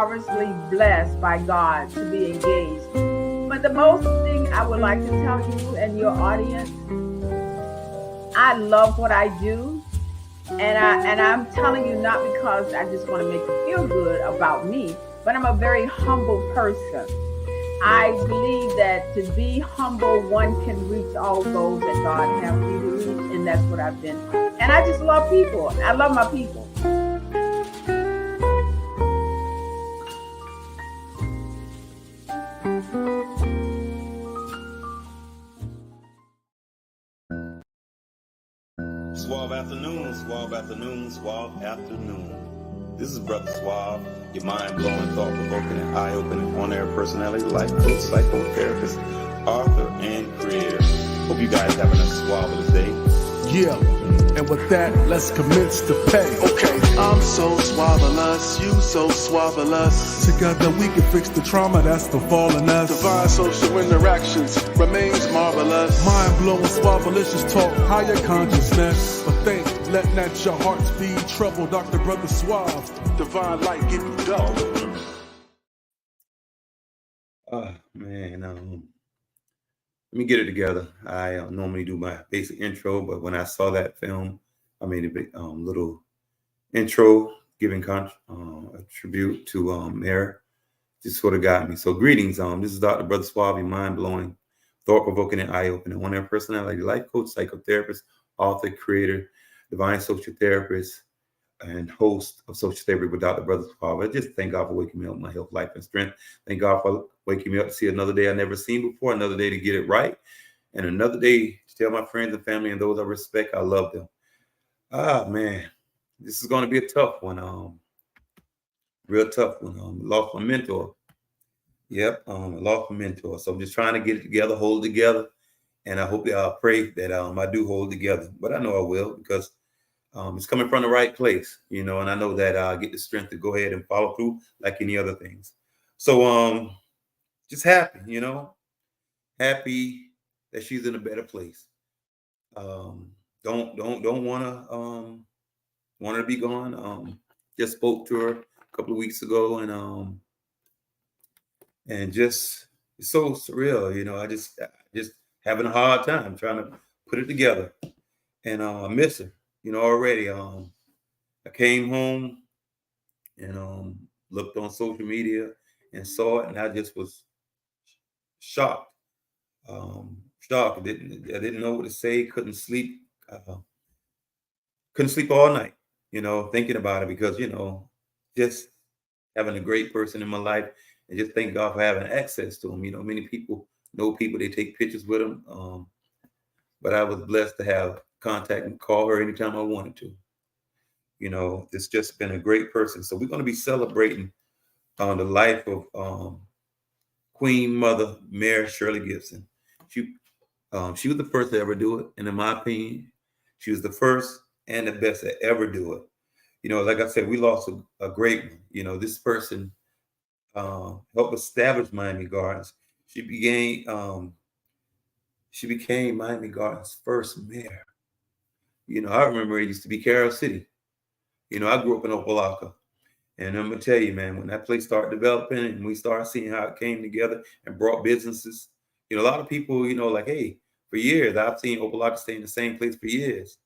marvelously blessed by God to be engaged. But the most thing I would like to tell you and your audience, I love what I do. And I'm telling you not because I just want to make you feel good about me, but I'm a very humble person. I believe that to be humble, one can reach all goals that God has for you to reach, and that's what I've been. And I just love people. I love my people. Suave afternoon, Suave afternoon, Suave afternoon. This is Brother Suave, your mind-blowing, thought-provoking, and eye-opening on-air personality, life coach, psychotherapist, author, and creator. Hope you guys having a suavelous day. Yeah, and with that, let's commence the pay. Okay, I'm so suavelous, you so suavelous. Together we can fix the trauma that's befallen us. Divine social interactions remains marvelous. Mind-blowing, suavelicious talk, higher consciousness. But think, let not your hearts be troubled, Dr. Brother Suave. Divine light give you double. Man, let me get it together. I normally do my basic intro, but when I saw that film, I made a big little intro giving a tribute to Mayor. Just sort of got me. So greetings. This is Dr. Brother Suave, mind-blowing, thought-provoking, and eye-opening one-air personality, life coach, psychotherapist, author, creator, divine social therapist, and host of Social Therapy with Dr. Brother Suave. I just thank God for waking me up, my health, life, and strength. Thank God for waking me up to see another day I never seen before, another day to get it right, and another day to tell my friends and family and those I respect I love them. Man, this is going to be a tough one. Real tough one. Lost my mentor. Yep, lost my mentor. So I'm just trying to get it together, hold it together, and I hope y'all pray that I do hold it together. But I know I will because it's coming from the right place, and I know that I'll get the strength to go ahead and follow through like any other things. So just happy, happy that she's in a better place. Don't want to be gone. Just spoke to her a couple of weeks ago, and just it's so surreal, I just having a hard time trying to put it together, and I miss her. Already, I came home and looked on social media and saw it, and I just was shocked. Shocked. I didn't know what to say. Couldn't sleep. Couldn't sleep all night. Thinking about it because just having a great person in my life, and just thank God for having access to him. Many people know people. They take pictures with them. But I was blessed to have contact and call her anytime I wanted to. It's just been a great person. So we're going to be celebrating the life of Queen Mother Mayor Shirley Gibson. She was the first to ever do it, and in my opinion, she was the first and the best to ever do it. Like I said, we lost a great one. This person helped establish Miami Gardens. She became Miami Gardens' first mayor. I remember it used to be Carroll City. I grew up in Opelika. And I'm going to tell you, man, when that place started developing and we started seeing how it came together and brought businesses, a lot of people, like, hey, for years, I've seen Opelika stay in the same place for years.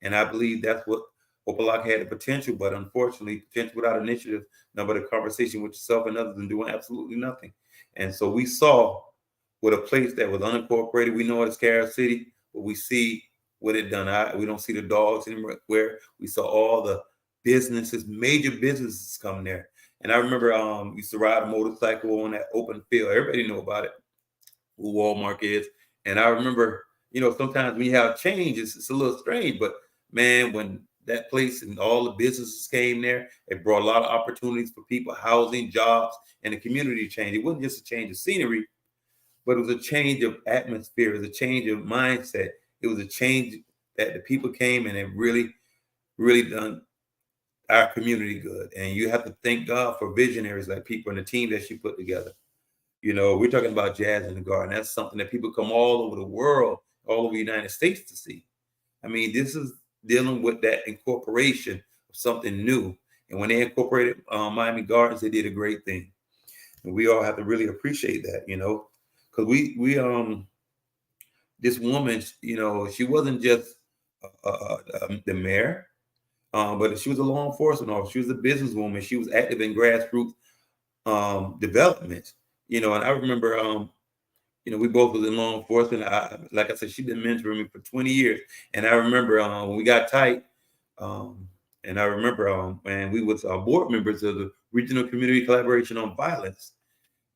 And I believe that's what Opelika had the potential, but unfortunately, potential without initiative, none but a conversation with yourself and others and doing absolutely nothing. And so we saw with a place that was unincorporated, we know it's Carroll City, but we see what it done. We don't see the dogs anywhere. We saw all the businesses, major businesses come there. And I remember used to ride a motorcycle on that open field. Everybody know about it, who Walmart is. And I remember, sometimes when you have change, it's a little strange. But man, when that place and all the businesses came there, it brought a lot of opportunities for people, housing, jobs, and the community change. It wasn't just a change of scenery, but it was a change of atmosphere. It was a change of mindset. It was a change that the people came and it really, really done our community good. And you have to thank God for visionaries like people and the team that she put together. We're talking about Jazz in the Garden. That's something that people come all over the world, all over the United States to see. I mean, this is dealing with that incorporation of something new. And when they incorporated Miami Gardens, they did a great thing. And we all have to really appreciate that, because we this woman, she wasn't just the mayor, but she was a law enforcement officer. She was a businesswoman. She was active in grassroots development, and I remember, we both was in law enforcement. Like I said, she's been mentoring me for 20 years. And I remember when we got tight, and I remember when we was board members of the Regional Community Collaboration on Violence.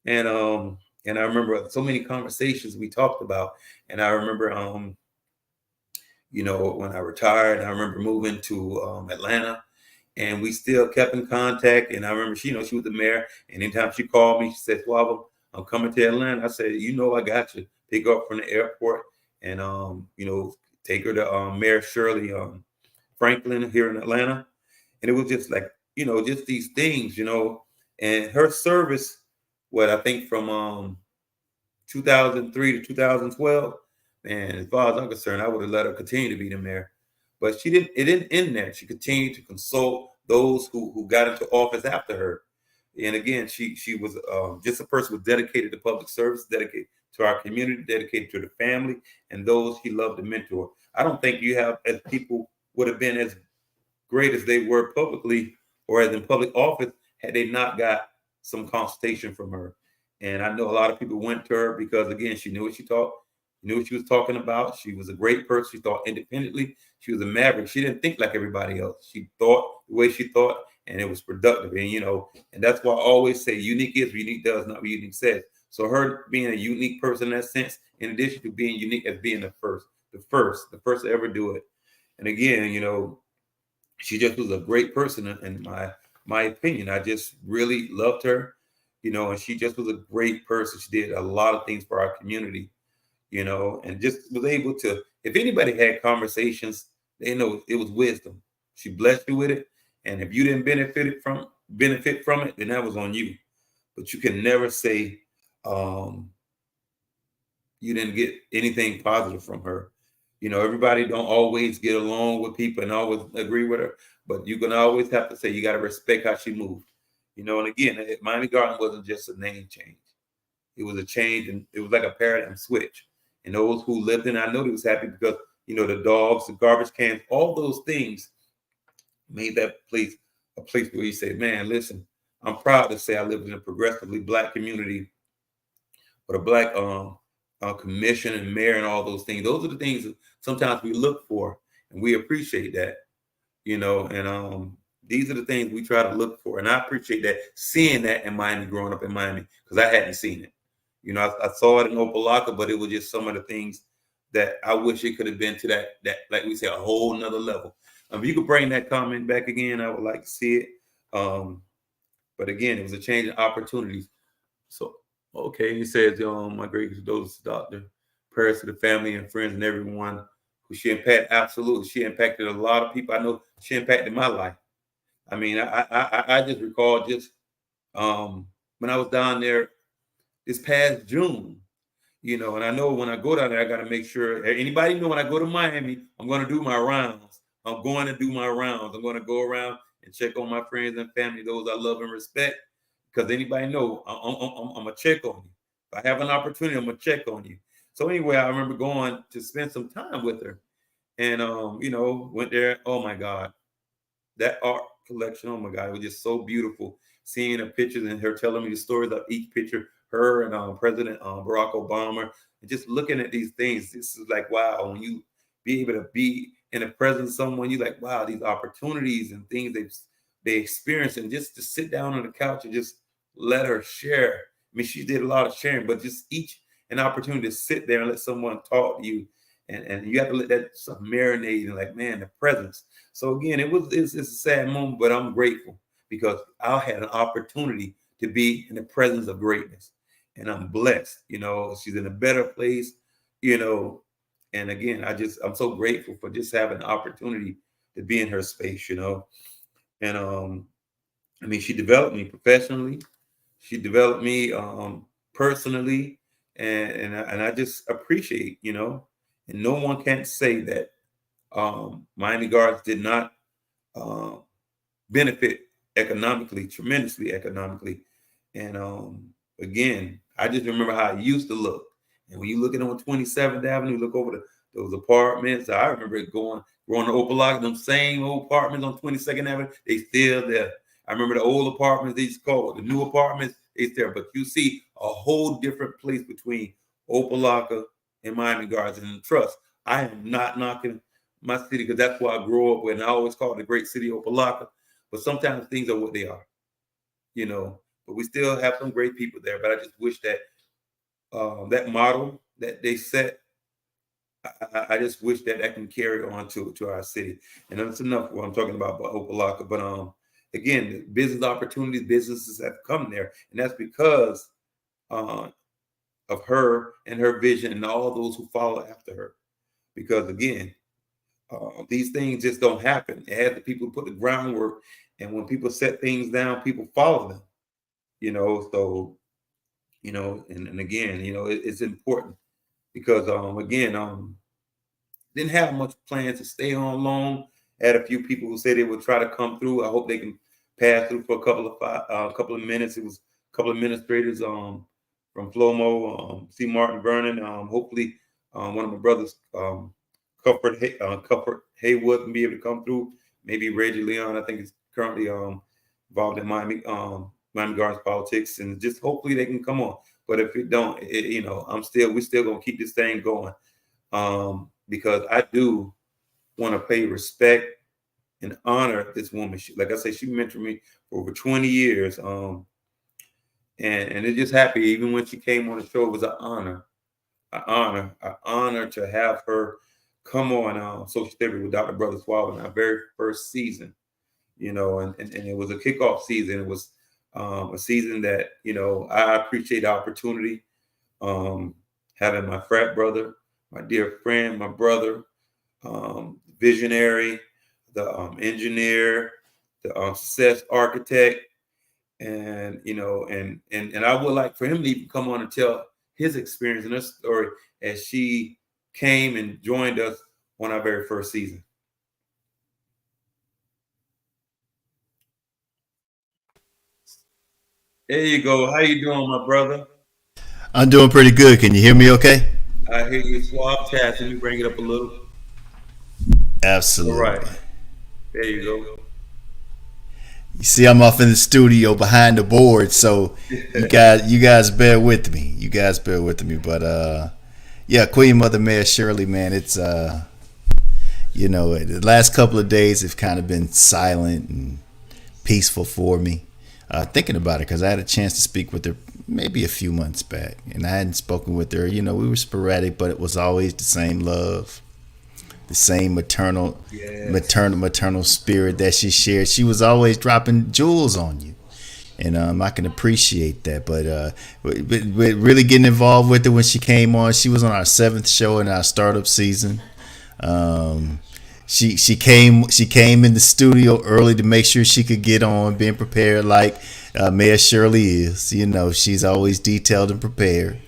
And I remember so many conversations we talked about. And I remember, when I retired, I remember moving to Atlanta, and we still kept in contact. And I remember she was the mayor. And anytime she called me, she said, "Suave, I'm coming to Atlanta." I said, I got you. Pick her up from the airport and, take her to Mayor Shirley Franklin here in Atlanta. And it was just like, just these things, and her service, I think from 2003 to 2012, man, as far as I'm concerned, I would have let her continue to be the mayor. But it didn't end there. She continued to consult those who got into office after her. And again, she was just a person who was dedicated to public service, dedicated to our community, dedicated to the family, and those he loved to mentor. I don't think you have, as people would have been as great as they were publicly or as in public office had they not got some consultation from her. And I know a lot of people went to her because, again, she knew what she knew what she was talking about. She was a great person. She thought independently. She was a maverick. She didn't think like everybody else. She thought the way she thought, and it was productive. And, and that's why I always say unique is what unique does, not what unique says. So her being a unique person in that sense, in addition to being unique as being the first to ever do it. And again, she just was a great person in my opinion. I just really loved her, and she just was a great person. She did a lot of things for our community, and just was able to, if anybody had conversations, they know it was wisdom. She blessed you with it. And if you didn't benefit from it, then that was on you. But you can never say you didn't get anything positive from her. Everybody don't always get along with people and always agree with her, but you're gonna always have to say you got to respect how she moved. And again, Miami Garden wasn't just a name change. It was a change, and it was like a paradigm switch. And those who lived in, I know they was happy because, the dogs, the garbage cans, all those things made that place a place where you say, man, listen, I'm proud to say I lived in a progressively Black community with a Black commission and mayor and all those things. Those are the things that sometimes we look for, and we appreciate that, and these are the things we try to look for. And I appreciate that, seeing that in Miami, growing up in Miami, because I hadn't seen it. I saw it in Opelika, but it was just some of the things that I wish it could have been to that, like we say, a whole nother level. If you could bring that comment back again, I would like to see it. But again, it was a change in opportunities. So, okay, he says, my great condolences, doctor. Prayers to the family and friends and everyone who she impacted. Absolutely, she impacted a lot of people. I know she impacted my life. I mean, I just recall when I was down there this past June, and I know when I go down there, I got to make sure anybody know when I go to Miami, I'm going to do my rounds. I'm going to go around and check on my friends and family, those I love and respect, because anybody know I'm going to check on you. If I have an opportunity, I'm going to check on you. So anyway, I remember going to spend some time with her, and, went there. Oh my God, that art collection. Oh my God, it was just so beautiful seeing her pictures and her telling me the stories of each picture, her and President Barack Obama, and just looking at these things. This is like, wow, when you be able to be in the presence of someone, you're like, wow, these opportunities and things they experience, and just to sit down on the couch and just let her share. I mean, she did a lot of sharing, but just each an opportunity to sit there and let someone talk to you. And you have to let that stuff marinate, and like, man, the presence. So again, it's a sad moment, but I'm grateful because I had an opportunity to be in the presence of greatness, and I'm blessed. She's in a better place, and again, I'm so grateful for just having the opportunity to be in her space, and I mean, she developed me professionally, she developed me personally, and I just appreciate, and no one can say that Miami Gardens did not benefit economically, tremendously economically. And again, I just remember how it used to look. And when you look at it on 27th Avenue, look over those apartments. I remember it going to Opelika, them same old apartments on 22nd Avenue, they still there. I remember the old apartments they used to call it, the new apartments, they still there. But you see a whole different place between Opelika and Miami Gardens. And trust, I am not knocking my city because that's where I grew up with. And I always call it the great city of Opelika. But sometimes things are what they are, you know. But we still have some great people there. But I just wish that that model that they set, I just wish that can carry on to our city. And that's enough what I'm talking about Opelika. But again, the business opportunities, businesses have come there, and that's because of her and her vision and all those who follow after her. Because again, these things just don't happen. It has the people who put the groundwork, and when people set things down, people follow them. You know, so you know, and again, you know, it's important because again, didn't have much plans to stay on long. Had a few people who said they would try to come through. I hope they can pass through for a couple of minutes. It was a couple of administrators from Flomo, C. Martin Vernon. Hopefully, one of my brothers, Comfort Haywood, can be able to come through. Maybe Reggie Leon, I think, is currently involved in Miami Gardens politics, and just hopefully they can come on. But if it don't, you know, we're still gonna keep this thing going, because I do want to pay respect and honor this woman. Like I say, she mentored me for over 20 years, and it just happy. Even when she came on the show, it was an honor to have her come on Social Therapy with Dr. Brother Suave in our very first season. You know, and it was a kickoff season. It was a season that, you know, I appreciate the opportunity, having my frat brother, my dear friend, my brother, visionary, the engineer, the success architect, and you know, and I would like for him to even come on and tell his experience and his story as she came and joined us on our very first season. There you go. How you doing, my brother? I'm doing pretty good. Can you hear me okay? I hear you Suave chat. Let me bring it up a little. All Absolutely. right. There you go. You see, I'm off in the studio behind the board, so you guys bear with me. You guys bear with me. But yeah, Queen Mother Mayor Shirley, man, it's you know, the last couple of days have kind of been silent and peaceful for me. Thinking about it, because I had a chance to speak with her maybe a few months back, and I hadn't spoken with her. You know, we were sporadic, but it was always the same love, the same maternal spirit that she shared. She was always dropping jewels on you, and I can appreciate that. But really getting involved with her when she came on, she was on our 7th show in our startup season. She came in the studio early to make sure she could get on, being prepared like Mayor Shirley is. You know, she's always detailed and prepared.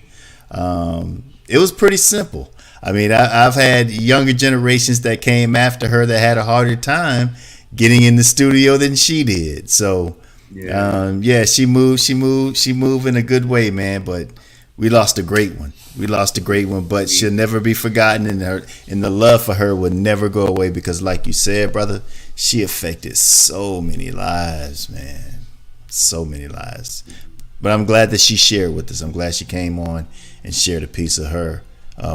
It was pretty simple. I mean, I've had younger generations that came after her that had a harder time getting in the studio than she did. So, yeah, she moved in a good way, man. But we lost a great one. But she'll never be forgotten, and the love for her will never go away because, like you said, brother, she affected so many lives, man. So many lives. But I'm glad that she shared with us. I'm glad she came on and shared a piece of her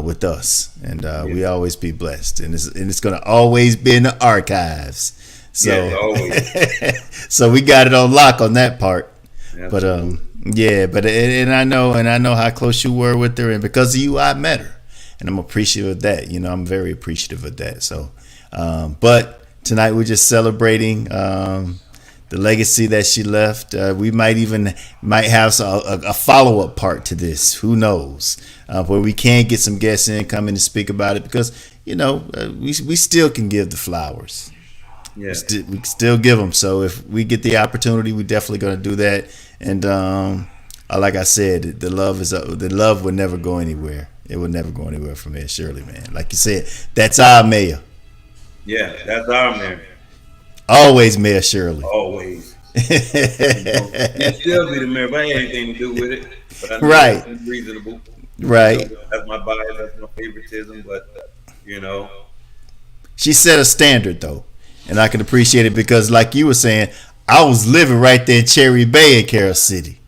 with us, and we always be blessed, and it's gonna always be in the archives. So, always. So we got it on lock on that part. Absolutely. But yeah, but and I know how close you were with her, and because of you, I met her, and I'm appreciative of that. You know, I'm very appreciative of that. So, but tonight we're just celebrating the legacy that she left. We might have a follow-up part to this. Who knows? Where we can get some guests in, come in and speak about it, because you know we still can give the flowers. Yeah, we still give them. So if we get the opportunity, we're definitely going to do that. And like I said, the love will never go anywhere. It will never go anywhere from Mayor Shirley, man. Like you said, that's our mayor. Yeah, that's our mayor. Always Mayor Shirley. Always. And still be the mayor if I had anything to do with it. But I know Right, that's unreasonable. right. That's my bias, that's my favoritism. But you know, She set a standard though, and I can appreciate it because, like you were saying, I was living right there in Cherry Bay in Carroll City.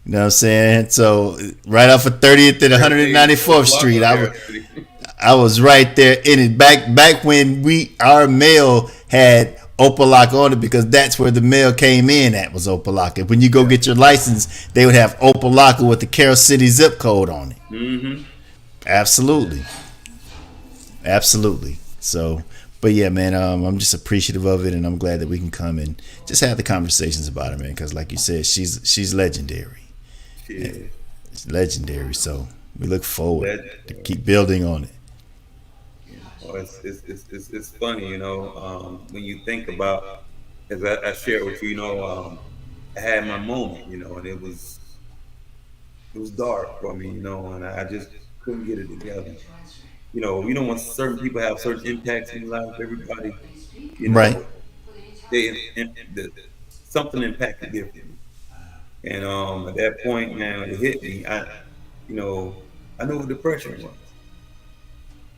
You know what I'm saying? So right off of 30th and 194th Street, I was right there in it. Back when our mail had Opalaka on it, because that's where the mail came in at, was Opalaka. When you go get your license, they would have Opalaka with the Carroll City zip code on it. Mm-hmm. Absolutely. Absolutely. So, but yeah, man, I'm just appreciative of it, and I'm glad that we can come and just have the conversations about it, man. Because, like you said, she's legendary. Yeah. It's legendary. So we look forward to keep building on it. Well, it's funny, you know, when you think about, as I shared with you, you know, I had my moment, you know, and it was dark for me, you know, and I just couldn't get it together. You know, when certain people have certain impacts in your life, everybody, you Right. know, something impacted differently. And at that point, man, when it hit me, you know, I knew what depression was.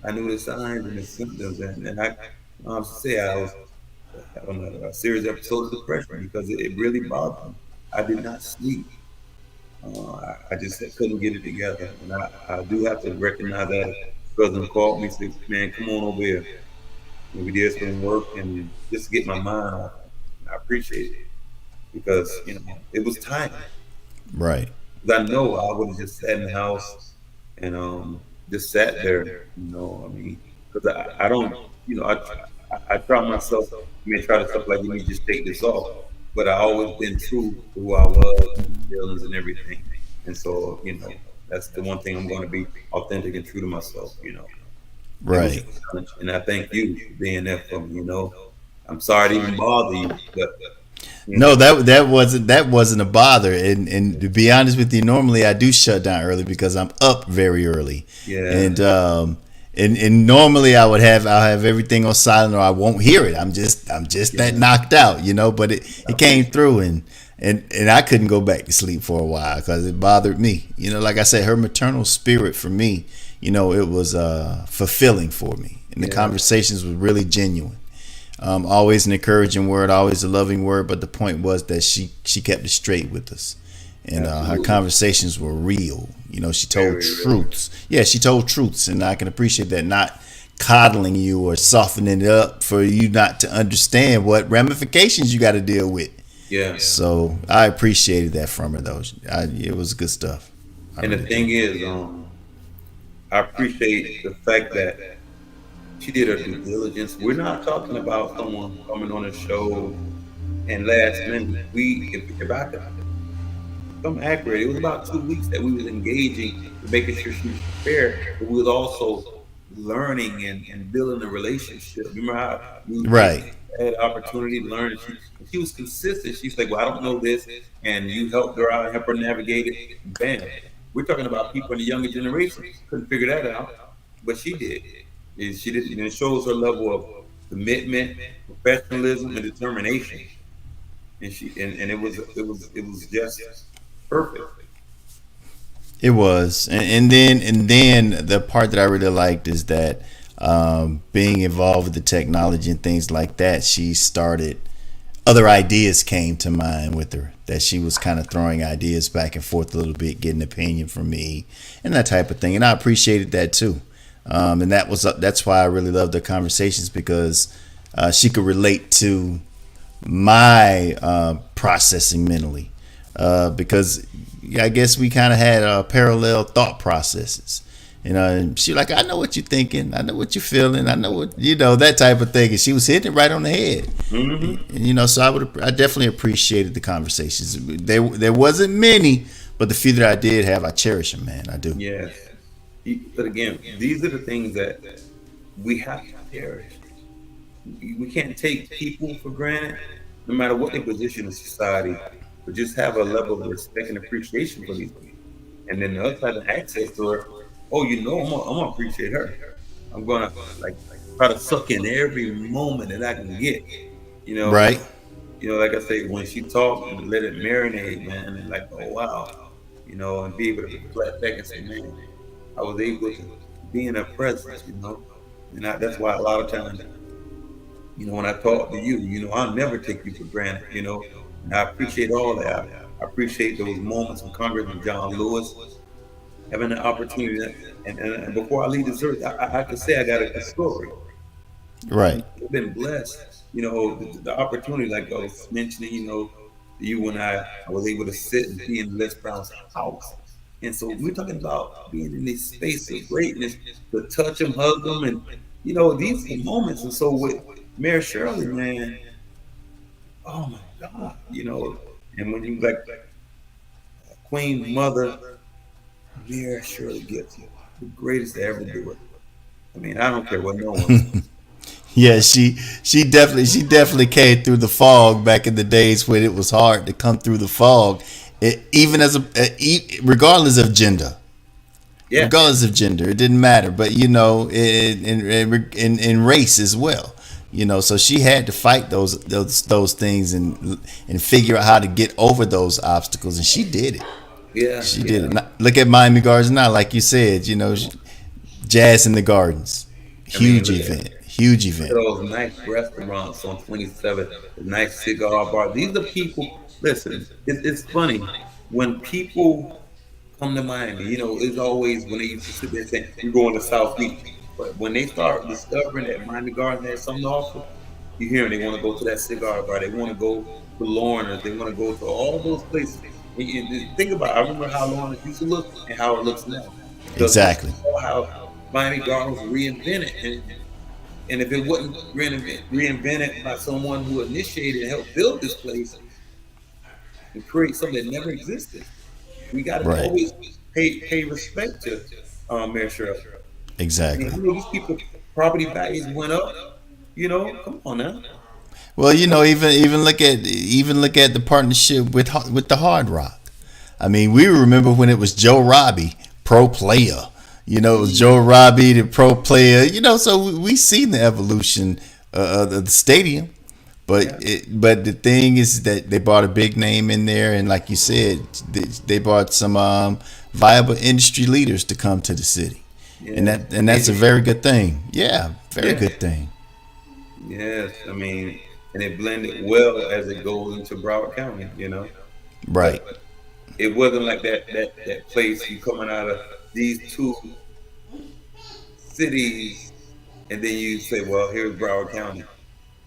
I knew the signs and the symptoms, and I say I was on a serious episode of depression because it really bothered me. I did not sleep. I just couldn't get it together, and I do have to recognize that. A cousin called me, said, "Man, come on over here." And we did some work and just to get my mind off. I appreciate it because you know it was time. Right. Because I know I would have just sat in the house and just sat there. You know, I mean, because I don't, you know, I try myself. I mean, try to stuff like you need to just take this off. But I always been true to who I was, and feelings and everything. And so, you know, that's the one thing I'm going to be authentic and true to myself. You know, it was a Right. challenge, and I thank you for being there for me. You know, I'm sorry to even bother you, but you No, know, that wasn't a bother. And to be honest with you, normally I do shut down early because I'm up very early. yeah, And normally I'll have everything on silent or I won't hear it. I'm just that knocked out, you know. But it came through, and I couldn't go back to sleep for a while because it bothered me. You know, like I said, her maternal spirit for me, you know, it was fulfilling for me, and the conversations were really genuine. Always an encouraging word, always a loving word, but the point was that she kept it straight with us, and her conversations were real. You know, she told truths. Yeah, she told truths, and I can appreciate that. Not coddling you or softening it up for you not to understand what ramifications you got to deal with. yeah. So I appreciated that from her, though. It was good stuff. And the thing is, I appreciate the fact that she did her due diligence. We're not talking about someone coming on a show and last minute. If I could, if I'm accurate, it was about 2 weeks that we was engaging to making sure she was prepared, but we was also learning and building a relationship. Remember how we Right. had opportunity to learn? And she was consistent. She's like, "Well, I don't know this," and you helped her out and helped her navigate it. Bam. We're talking about people in the younger generation couldn't figure that out, but she did. And she did, and it shows her level of commitment, professionalism, and determination. And it was just perfect. It was, and then the part that I really liked is that being involved with the technology and things like that, she started. Other ideas came to mind with her that she was kind of throwing ideas back and forth a little bit, getting opinion from me and that type of thing, and I appreciated that too. And that's why I really loved the conversations because she could relate to my processing mentally because I guess we kind of had parallel thought processes. You know, and she like, I know what you're thinking, I know what you're feeling, I know what that type of thing, and she was hitting it right on the head. Mm-hmm. And, you know, so I definitely appreciated the conversations. There wasn't many, but the few that I did have, I cherish them, man. I do. Yes. But again, these are the things that we have to cherish. We can't take people for granted, no matter what their position in society, but just have a level of respect and appreciation for these people. And then the other side of access to her, oh, you know, I'm gonna appreciate her. I'm gonna like try to suck in every moment that I can get, you know. Right. Like I say, when she talked and let it marinate, man, and like, oh wow, and be able to reflect back and say, man, I was able to be in her presence. And that's why a lot of times, when I talk to you, I'll never take you for granted. And I appreciate all that. I appreciate those moments when Congressman John Lewis having the opportunity. And before I leave this earth, I could say I got a story. Right. I've been blessed, the opportunity, like I was mentioning, you and I was able to sit and be in Les Brown's house. And so we're talking about being in this space of greatness, to touch him, hug him, and these are moments. And so with Mayor Shirley, man, oh my God, and when you like Queen Mother, Mayor Shirley Gibson, the greatest to ever do it. I mean, I don't care what no one says. Yeah, she definitely came through the fog back in the days when it was hard to come through the fog, even as regardless of gender. Yeah. Regardless of gender, it didn't matter. But in race as well. So she had to fight those things and figure out how to get over those obstacles, and she did it. Yeah, she did it. Look at Miami Gardens now, like you said. Jazz in the Gardens, huge event. Those nice restaurants on 27th, the nice cigar bar. These are people. Listen, it's funny when people come to Miami. It's always when they used to sit there saying we're going to South Beach, but when they start discovering that Miami Gardens has something to offer, you hear them. They want to go to that cigar bar. They want to go to Lorna's. They want to go to all those places. And think about it. I remember how Lorna's used to look and how it looks now. Exactly. How Miami Gardens was reinvented, and if it wasn't reinvented by someone who initiated and helped build this place and create something that never existed, we got to always pay respect to Mayor Shirley. Exactly. These people, property values went up. Come on now. Well, even look at the partnership with the Hard Rock. I mean, we remember when it was Joe Robbie, pro player. It was Joe Robbie, the pro player. So we seen the evolution of the stadium. But but the thing is that they brought a big name in there, and like you said, they brought some viable industry leaders to come to the city, and that's a very good thing. Yeah, very good thing. Yes, I mean, and it blended well as it goes into Broward County. Right. But it wasn't like that place you coming out of these two cities, and then you say, well, here's Broward County.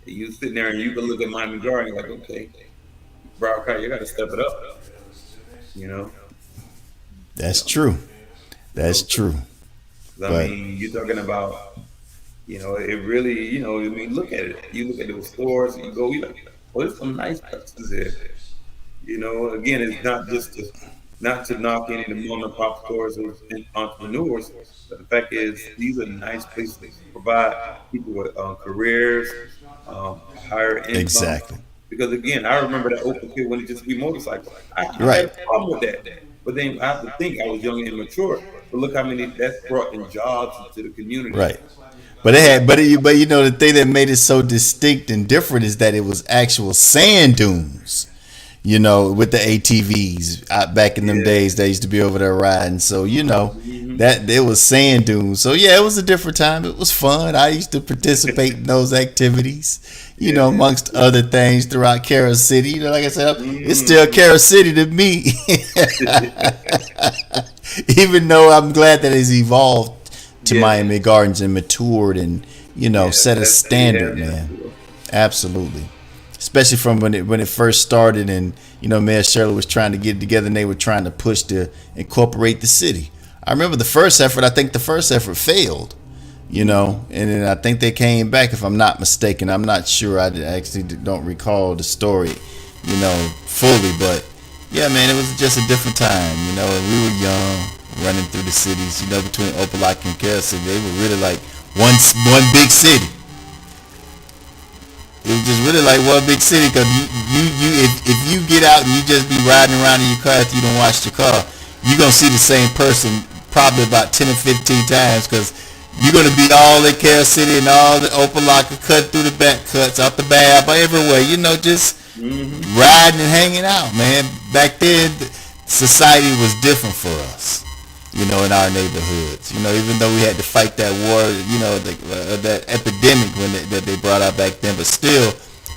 You sitting there and you can look at Miami Gardens like, okay, Broward County, you got to step it up. That's true. That's true. I mean, you're talking about, it really, I mean, look at it. You look at those stores and you go, you're like, well, there's some nice places there. Again, it's not just not to knock any of the mom and pop stores or entrepreneurs, but the fact is, these are nice places to provide people with careers, higher income. Exactly. Because again, I remember that open field when it just be motorcycles. I had a problem with that. But then I have to think I was young and immature. But look how many that's brought in jobs into the community. Right. But the thing that made it so distinct and different is that it was actual sand dunes. With the ATVs back in them days, they used to be over there riding. So that it was sand dunes. So yeah, it was a different time. It was fun. I used to participate in those activities. Amongst other things throughout Carol City. Like I said, it's still Carol City to me. Even though I'm glad that it's evolved to Miami Gardens and matured and set a standard, man. Absolutely. Especially from when it first started, and Mayor Shirley was trying to get it together, and they were trying to push to incorporate the city. I remember the first effort. I think the first effort failed, and then I think they came back, if I'm not mistaken. I'm not sure. I actually don't recall the story, fully. But yeah, man, it was just a different time, and we were young, running through the cities, between Opelika and Carol City. They were really like one big city. It was just really like one big city, because if you get out and you just be riding around in your car after you don't wash your car, you're going to see the same person probably about 10 or 15 times, because you're going to be all in Carol City and all the Opelika, cut through the back cuts, out the Bab, everywhere, just riding and hanging out, man. Back then, society was different for us, you know, in our neighborhoods. You know, even though we had to fight that war, you know, that epidemic that they brought out back then, but still,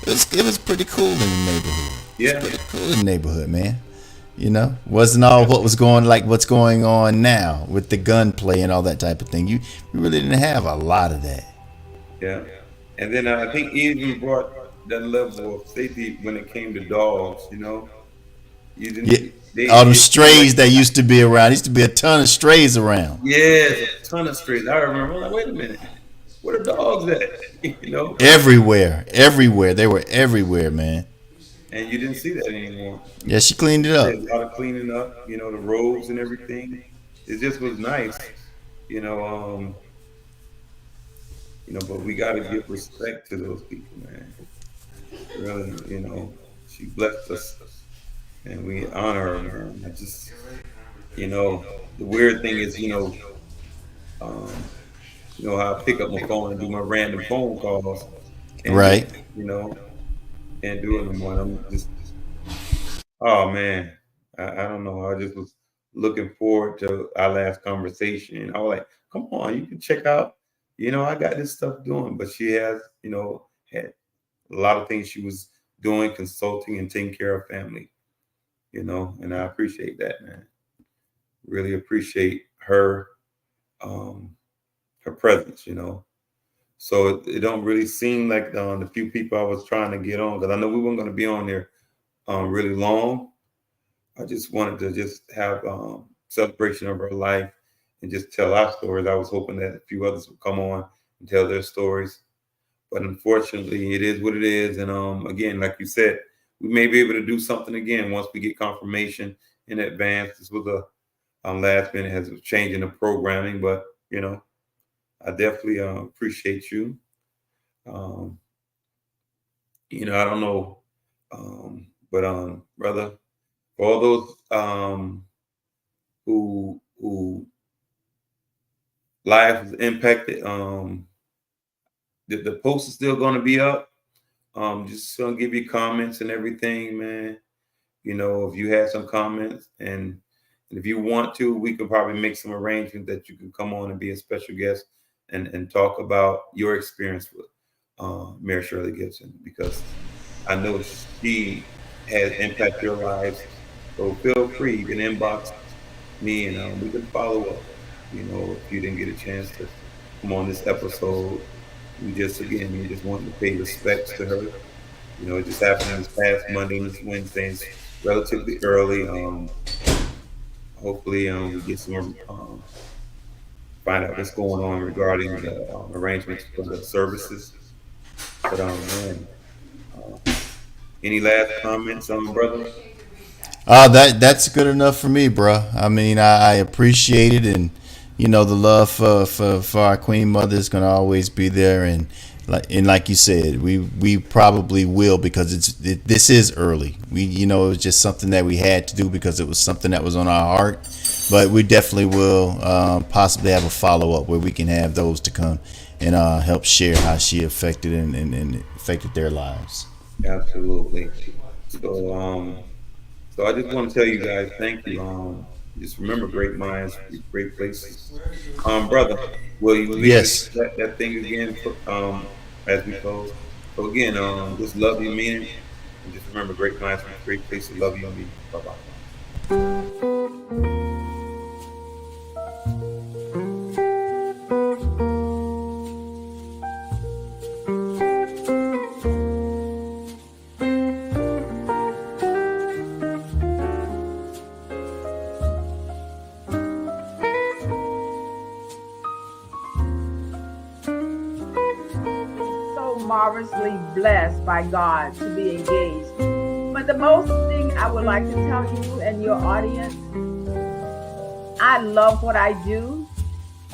it was pretty cool in the neighborhood. Yeah. It was pretty cool in the neighborhood, man. You know, wasn't all what's going on now with the gunplay and all that type of thing. You really didn't have a lot of that. Yeah. And then I think he even brought that level of safety when it came to dogs, you know. You didn't, All them strays that used to be around. Used to be a ton of strays around. Yes, a ton of strays. I remember, I'm like, wait a minute, where the dogs at? You know, everywhere. They were everywhere, man. And you didn't see that anymore. Yeah, she cleaned it up. There's a lot of cleaning up, you know, the roads and everything. It just was nice, you know. But we got to give respect to those people, man. Really, you know, she blessed us, and we honor her, man. I just, you know, the weird thing is, how I pick up my phone and do my random phone calls, and right? You know, can't do it anymore. I'm just, oh man, I don't know. I just was looking forward to our last conversation. I was like, come on, you can check out. You know, I got this stuff doing, but she has, had a lot of things she was doing, consulting and taking care of family, and I appreciate that, man. Really appreciate her, her presence, So it don't really seem like the few people I was trying to get on, because I know we weren't going to be on there really long. I just wanted to just have celebration of her life and just tell our stories. I was hoping that a few others would come on and tell their stories. But unfortunately, it is what it is. And again, like you said, we may be able to do something again once we get confirmation in advance. This was a last minute has a change in the programming, but, I definitely appreciate you. I don't know, but brother, for all those who life is impacted, the post is still going to be up. Just gonna give you comments and everything, man. If you had some comments and if you want to, we could probably make some arrangements that you can come on and be a special guest and talk about your experience with Mayor Shirley Gibson, because I know she has impacted your lives. So feel free, you can inbox me and we can follow up. If you didn't get a chance to come on this episode, we just wanted to pay respects to her. It just happened this past Monday and this Wednesday. It's relatively early. Hopefully, we get some find out what's going on regarding the arrangements for the services. But man, any last comments, brother? That's good enough for me, bro. I mean, I appreciate it, and the love for our Queen Mother is gonna always be there, and like you said, we probably will, because this is early. It was just something that we had to do because it was something that was on our heart. But we definitely will possibly have a follow up where we can have those to come and help share how she affected and affected their lives. Absolutely. So I just want to tell you guys, thank you. Just remember, great minds, great places. Brother, will you leave that thing again as we close? So again, just love you, mean it. And just remember, great minds, great places. Love you, mean it. Bye-bye. Marvelously blessed by God to be engaged. But the most thing I would like to tell you and your audience, I love what I do,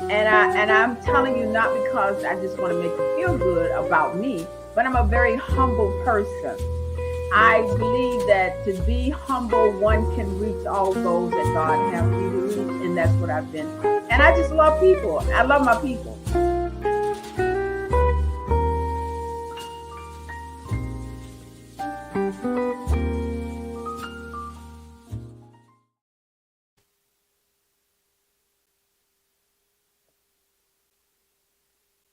and I'm telling you not because I just want to make you feel good about me, but I'm a very humble person. I believe that to be humble, one can reach all goals that God has for you to reach, and that's what I've been. And I just love people. I love my people.